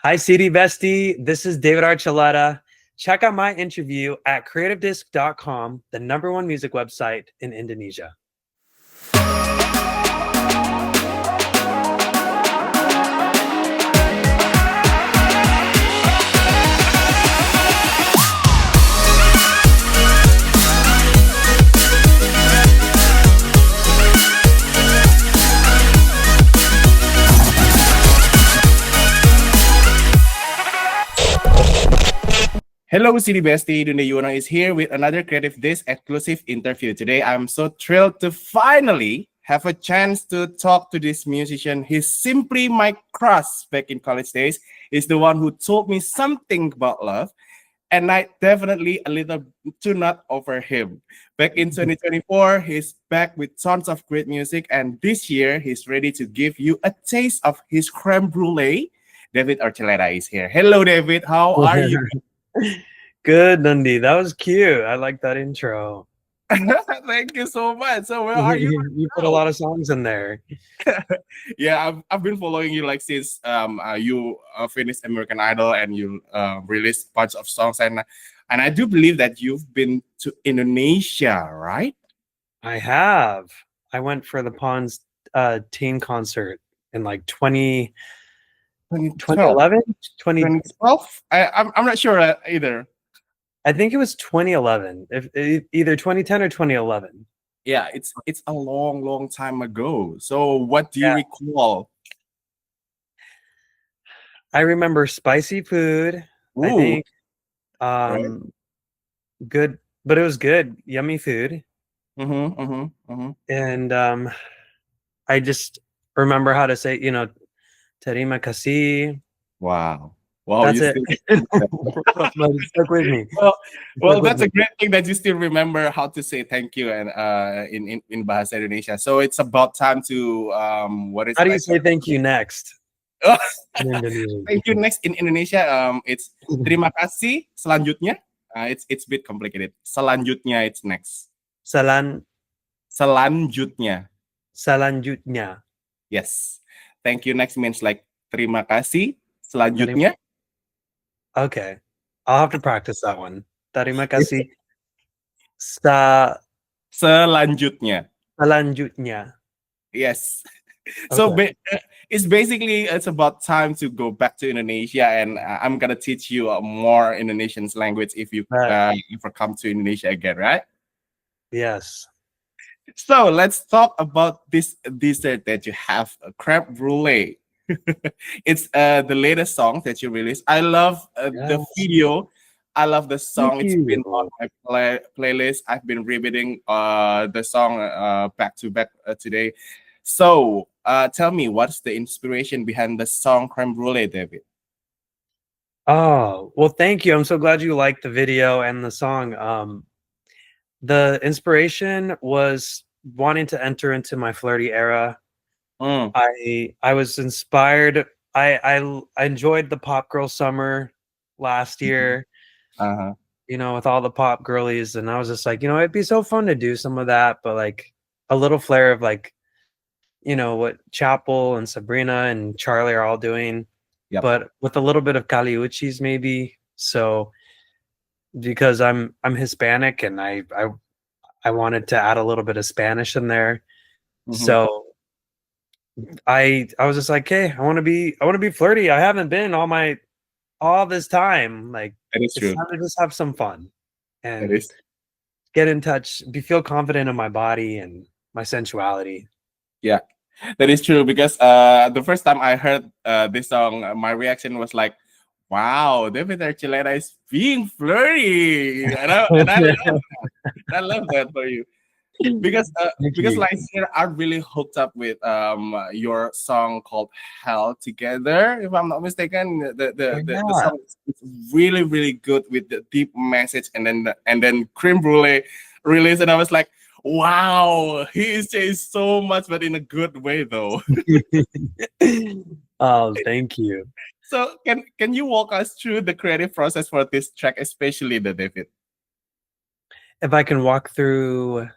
Hi, CD Bestie. This is David Archuleta. Check out my interview at CreativeDisc.com, the #1 music website in Indonesia. Hello, CD Bestie. Dundhee Yuwono is here with another CreativeDisc exclusive interview. Today, I'm so thrilled to finally have a chance to talk to this musician. He's simply my crush back in college days. He's the one who told me something about love, and I definitely a little too not over him. Back in 2024, he's back with tons of great music, and this year, he's ready to give you a taste of his crème brûlée. David Archuleta is here. Hello, David. How are you? Good, Dundhee. That was cute. I like that intro. Thank you so much. So where are you? You put a lot of songs in there. Yeah, I've been following you like since you finished American Idol and you released a bunch of songs, and I do believe that you've been to Indonesia, right? I have. I went for the Pond's teen concert in like 2011? 2012? I'm not sure either. I think it was 2011. Either 2010 or 2011. Yeah, it's a long time ago. So what do you recall? I remember spicy food. Ooh. I think Right. good, but it was good, yummy food. And I just remember how to say, terima kasih. Wow. That's it. Stuck with me. Well, that's a great thing that you still remember how to say thank you and in Bahasa Indonesia. So it's about time to how do you say thank you next? Thank you next in Indonesia. It's terima kasih selanjutnya. It's a bit complicated. Selanjutnya it's next. Selanjutnya. Yes. Thank you next means like terima kasih selanjutnya. Okay. I'll have to practice that one. Terima kasih. Selanjutnya. Okay. Yes. So it's about time to go back to Indonesia, and I'm gonna teach you more Indonesian language if you ever come to Indonesia again, right? Yes. So let's talk about this dessert that you have, crème brûlée. It's the latest song that you released. I love the video. I love the song. It's been on my playlist. I've been repeating the song back to back today. So tell me, what's the inspiration behind the song Crème Brûlée, David? Oh, well, thank you. I'm so glad you liked the video and the song. The inspiration was wanting to enter into my flirty era. I was inspired. I enjoyed the pop girl summer last year, with all the pop girlies, and I was just like, it'd be so fun to do some of that, but like a little flair of like, what Chappell and Sabrina and Charli are all doing, but with a little bit of Kali Uchis maybe. So because I'm Hispanic and I wanted to add a little bit of Spanish in there, so I was just like, hey, I want to be flirty. I haven't been all this time. Like, that is true. It's time to just have some fun and get in touch, feel confident in my body and my sensuality. Yeah, that is true, because the first time I heard this song, my reaction was like, wow, David Archuleta is being flirty. And I love that for you. Because last year I really hooked up with your song called Hell Together, if I'm not mistaken. The song is really good with the deep message, and then Crème Brûlée released, and I was like, wow, he is changed so much, but in a good way though. Oh, thank you. So can you walk us through the creative process for this track, especially the David? If I can walk through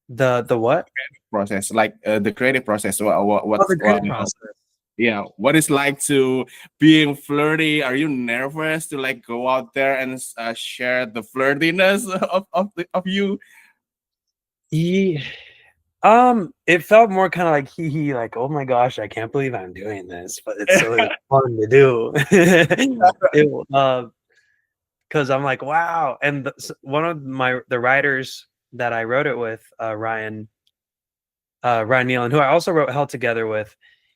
the what process, like the creative process. What's the creative process? Yeah, what it's like to being flirty? Are you nervous to like go out there and share the flirtiness of you? Yeah. It felt more kind of like hee hee, like, oh my gosh, I can't believe I'm doing this, but it's so fun to do. Because I'm like, wow. And one of the writers that I wrote it with, Ryan Nealon, who I also wrote Held Together with,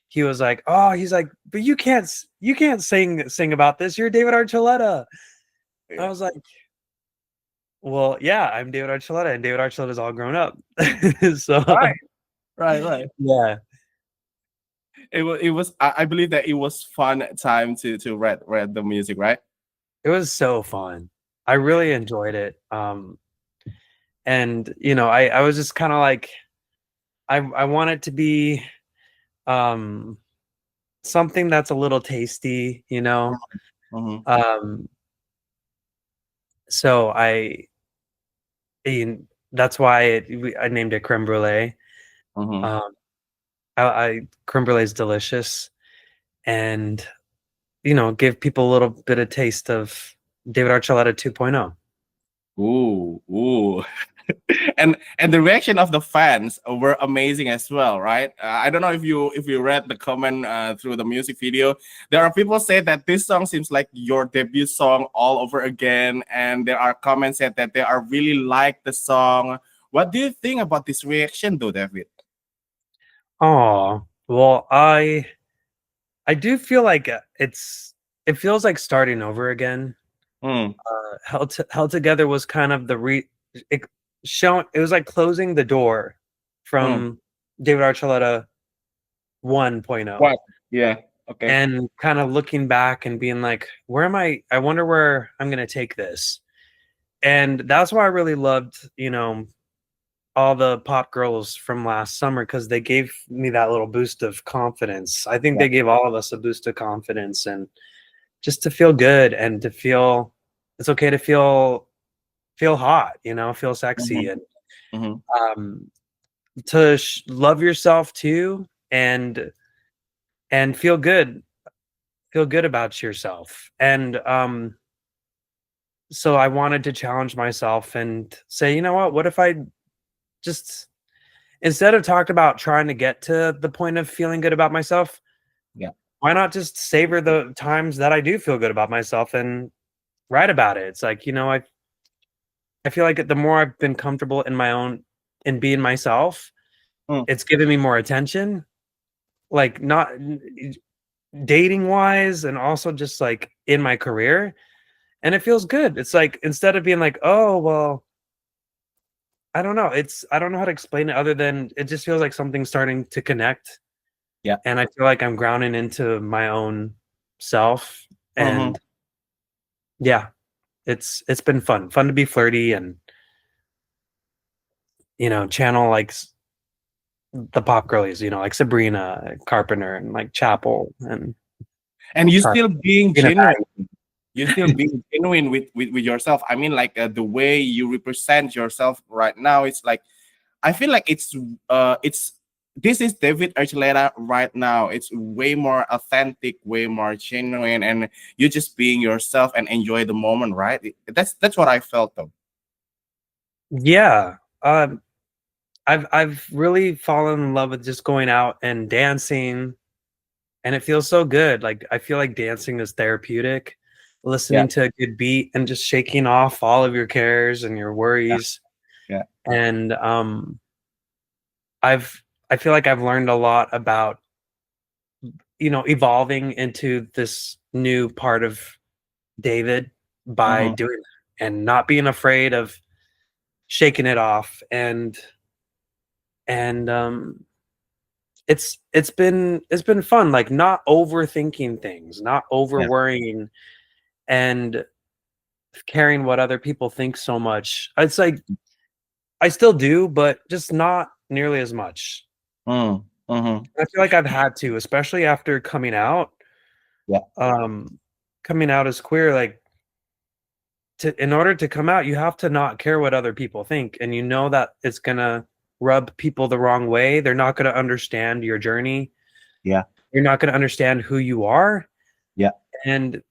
he was like, oh, he's like, but you can't sing about this. You're David Archuleta. Yeah. I was like, well, yeah, I'm David Archuleta, and David Archuleta's all grown up. So Right. yeah. It was I believe that it was fun time to read the music, right? It was so fun. I really enjoyed it. And you know, I was just kind of like, I want it to be something that's a little tasty, you know. Mm-hmm. So that's why I named it Crème Brûlée. Mm-hmm. Crème Brûlée is delicious, and you know, give people a little bit of taste of David Archuleta 2.0. Ooh. And the reaction of the fans were amazing as well, right? I don't know if you read the comment through the music video. There are people say that this song seems like your debut song all over again, and there are comments said that they are really like the song. What do you think about this reaction, though, David? Oh, well, I do feel like it feels like starting over again. Mm, Held Together was kind of it, it was like closing the door mm. from David Archuleta 1.0, What? Yeah. Okay. and kind of looking back and being like, where am I wonder where I'm going to take this. And that's why I really loved, you know, all the pop girls from last summer, because they gave me that little boost of confidence. I think Yeah. they gave all of us a boost of confidence, and just to feel good and to feel it's okay to feel hot, you know, feel sexy, Mm-hmm. and Mm-hmm. to love yourself too, and feel good about yourself. And so I wanted to challenge myself and say, you know what if I just, instead of talk about trying to get to the point of feeling good about myself, Yeah. why not just savor the times that I do feel good about myself and write about it? It's like, you know, I feel like the more I've been comfortable in my own in being myself, Mm. it's given me more attention, like not dating wise, and also just like in my career. And it feels good. It's like, instead of being like, oh, well, I don't know. I don't know how to explain it other than it just feels like something's starting to connect. Yeah. And I feel like I'm grounding into my own self. Mm-hmm. And yeah, it's been fun to be flirty and, you know, channel like the pop girlies, you know, like Sabrina Carpenter and like Chappell and And you Car- still being Tina genuine. Patton. You're still being genuine with yourself. I mean, like the way you represent yourself right now, it's like I feel like it's this is David Archuleta right now. It's way more authentic, way more genuine, and you're just being yourself and enjoy the moment, right? That's what I felt though. Yeah. I've really fallen in love with just going out and dancing, and it feels so good. Like, I feel like dancing is therapeutic. Yeah, Listening to a good beat and just shaking off all of your cares and your yeah, worries. yeah. And I feel like I've learned a lot about, you know, evolving into this new part of David by Mm-hmm. doing that and not being afraid of shaking it off. And it's been fun, like not overthinking things, not over Yeah, worrying and caring what other people think so much. It's like I still do, but just not nearly as much. mm-hmm. I feel like I've had to, especially after coming out. Yeah, Coming out as queer, like, in order to come out, you have to not care what other people think, and you know that it's gonna rub people the wrong way. They're not gonna understand your journey. yeah. You're not going to understand who you are. Yeah. And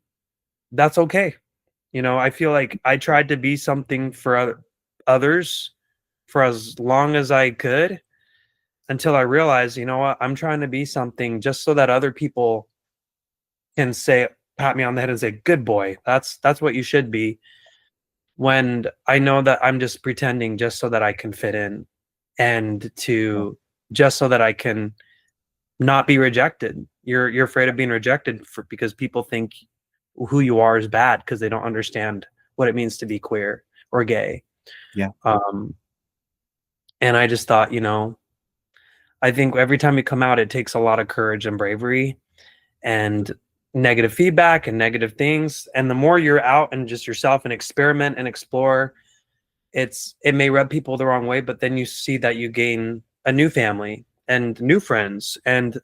that's okay. You know, I feel like I tried to be something for others for as long as I could until I realized, you know what, I'm trying to be something just so that other people can say, pat me on the head and say, good boy, that's what you should be. When I know that I'm just pretending just so that I can fit in and to just so that I can not be rejected. You're afraid of being rejected because people think who you are is bad because they don't understand what it means to be queer or gay. Yeah. And I just thought, you know, I think every time you come out, it takes a lot of courage and bravery and negative feedback and negative things. And the more you're out and just yourself and experiment and explore, it may rub people the wrong way, but then you see that you gain a new family and new friends and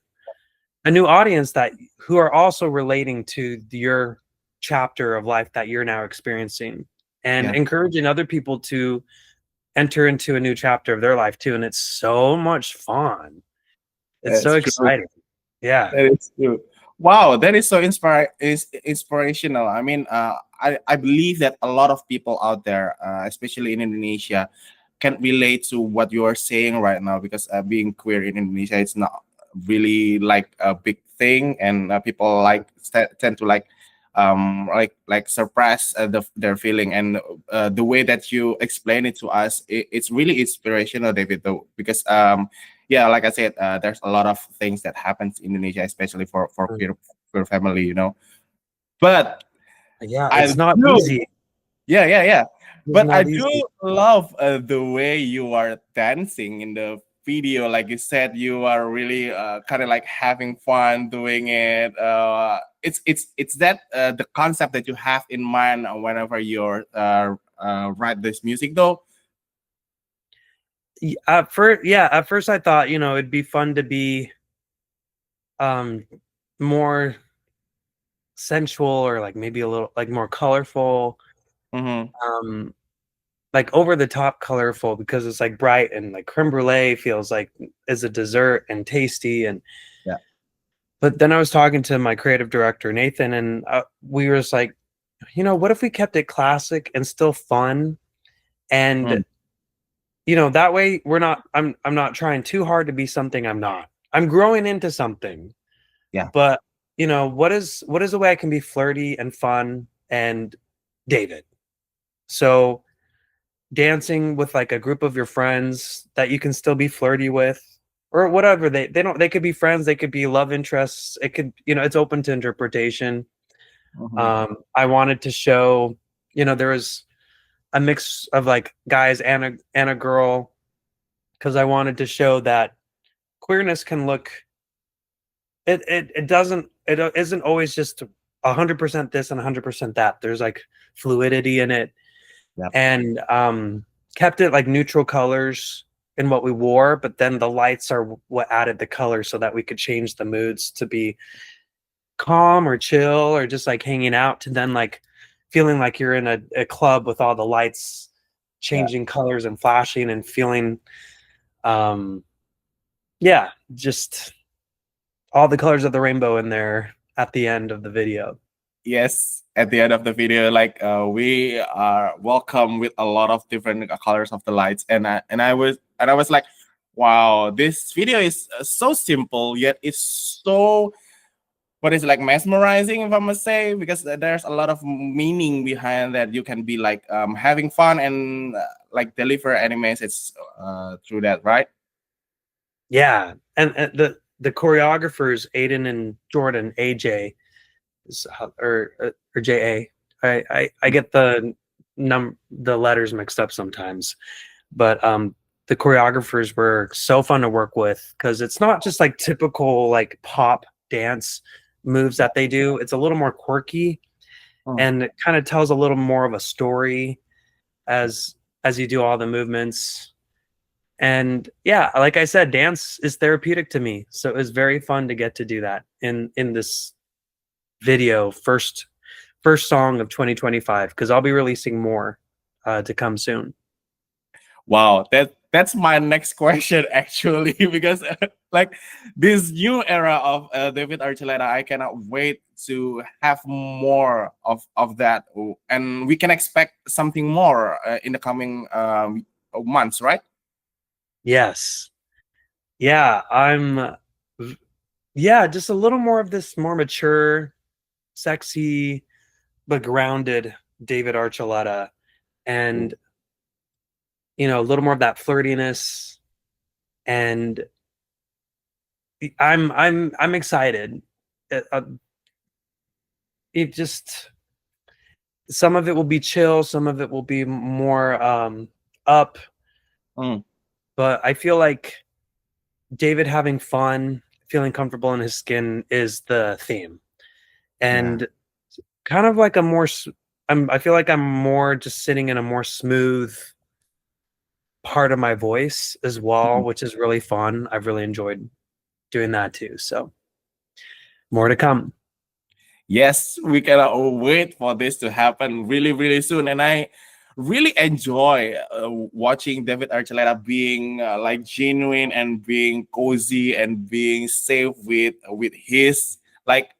a new audience who are also relating to your chapter of life that you're now experiencing, and encouraging other people to enter into a new chapter of their life too. And it's so much fun. It's so exciting. Yeah, that is true. Wow, that is so inspirational. I mean, I believe that a lot of people out there, especially in Indonesia, can relate to what you are saying right now, because being queer in Indonesia, it's not really like a big thing, and people tend to suppress their feeling. And the way that you explain it to us, it's really inspirational, David, though, because yeah, like I said, there's a lot of things that happens in Indonesia, especially for queer family, you know. But yeah, it's not easy. Yeah. But I Easy. do love the way you are dancing in the video. Like you said, you are really kind of like having fun doing it. It's that the concept that you have in mind whenever you're write this music, though. At first I thought, you know, it'd be fun to be more sensual or like maybe a little like more colorful, like over the top colorful, because it's like bright, and like creme brulee feels like is a dessert and tasty. And yeah, but then I was talking to my creative director Nathan, and we were just like, you know, what if we kept it classic and still fun? And you know, that way I'm not trying too hard to be something I'm not. I'm growing into something. Yeah. But you know, what is a way I can be flirty and fun and David? So dancing with like a group of your friends that you can still be flirty with, or whatever, they could be friends, they could be love interests, it could, you know, it's open to interpretation. I wanted to show, you know, there was a mix of like guys and a girl, because I wanted to show that queerness can look, it isn't always just 100% this and 100% that. There's like fluidity in it. Yep. And kept it like neutral colors in what we wore, but then the lights are what added the color so that we could change the moods to be calm or chill or just like hanging out, to then like feeling like you're in a club with all the lights changing colors and flashing and feeling just all the colors of the rainbow in there at the end of the video. Yes, at the end of the video, like we are welcome with a lot of different colors of the lights, and I was like, wow, this video is so simple, yet it's so, what is it, like mesmerizing, if I must say, because there's a lot of meaning behind that. You can be like having fun and like deliver any message through that, right? Yeah, and the choreographers Aiden and Jordan, AJ, or JA. I get the letters mixed up sometimes, but the choreographers were so fun to work with, because it's not just like typical like pop dance moves that they do. It's a little more quirky, and it kind of tells a little more of a story as you do all the movements. And yeah, like I said, dance is therapeutic to me, so it was very fun to get to do that in this video, first song of 2025, because I'll be releasing more to come soon. Wow, that that's my next question actually, because like this new era of David Archuleta, I cannot wait to have more of that, and we can expect something more in the coming months, right? Yes. Yeah, yeah, just a little more of this more mature, sexy, but grounded David Archuleta, and a little more of that flirtiness, and I'm excited. It just some of it will be chill, some of it will be more up, but I feel like David having fun, feeling comfortable in his skin is the theme, and kind of like I feel like I'm more just sitting in a more smooth part of my voice as well, which is really fun. I've really enjoyed doing that too. So more to come. Yes, we cannot wait for this to happen really, really soon. And I really enjoy watching David Archuleta being like genuine and being cozy and being safe with his like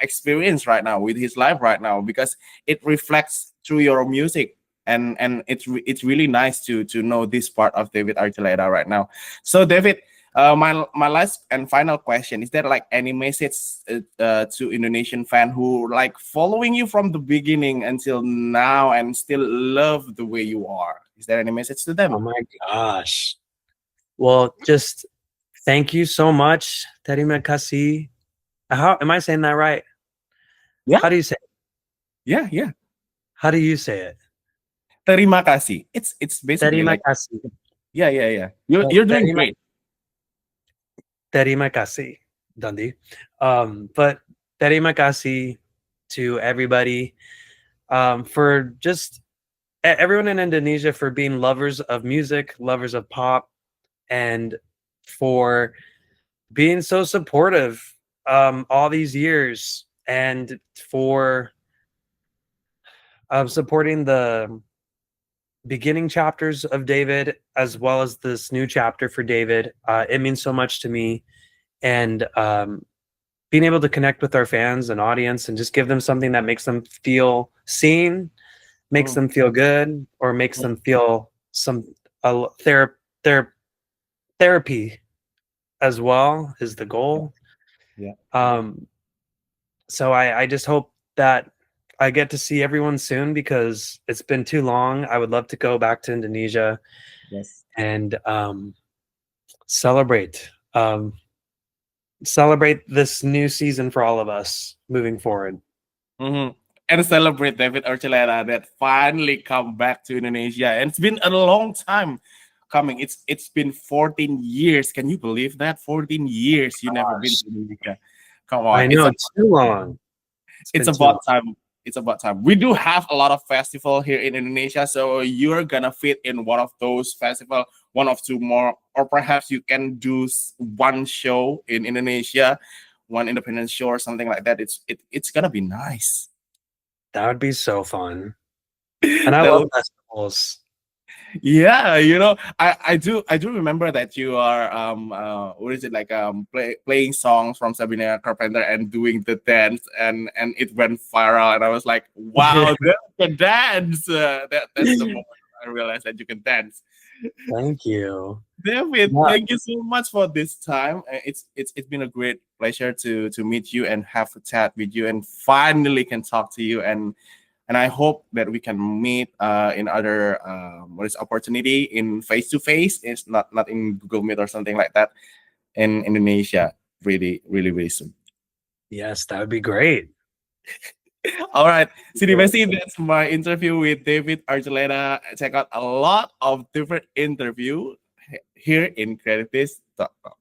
experience right now, with his life right now, because it reflects through your music. And it's really nice to know this part of David Archuleta right now. So David, my last and final question is there like any message to Indonesian fan who like following you from the beginning until now and still love the way you are? Is there any message to them? Oh my gosh. Well, just thank you so much. Terima kasih. How am I saying that right? Yeah. How do you say it? Yeah. How do you say it? Terima kasih. It's basically Terima like kasih. Yeah. You're doing great. Terima kasih, Dundhee. But terima kasih to everybody for just everyone in Indonesia for being lovers of music, lovers of pop, and for being so supportive all these years, and for supporting the beginning chapters of David as well as this new chapter for David. It means so much to me, and being able to connect with our fans and audience and just give them something that makes them feel seen, makes them feel good, or makes them feel some therapy as well is the goal. So I just hope that I get to see everyone soon, because it's been too long. I would love to go back to Indonesia and celebrate this new season for all of us moving forward. And celebrate David Archuleta that finally come back to Indonesia. And it's been a long time coming. It's been 14 years. Can you believe that? 14 years you never been to Indonesia. Come on. I know, it's too long. It's about time. It's about time. We do have a lot of festival here in Indonesia, so you're gonna fit in one of those festival, one of two more, or perhaps you can do one show in Indonesia, one independent show or something like that. It's gonna be nice. That would be so fun. And I love festivals. Yeah, I do remember that you are what is it like playing songs from Sabrina Carpenter and doing the dance, and it went viral, and I was like, wow, you can dance. That's the moment I realized that you can dance. Thank you, David. Thank you so much for this time. It's been a great pleasure to meet you and have a chat with you, and finally can talk to you, and I hope that we can meet in other opportunity in face to face. It's not in Google Meet or something like that in Indonesia. Really, really, really soon. Yes, that would be great. All right, Sidi Messi, that's my interview with David Archuleta. Check out a lot of different interview here in CreativeDisc.com.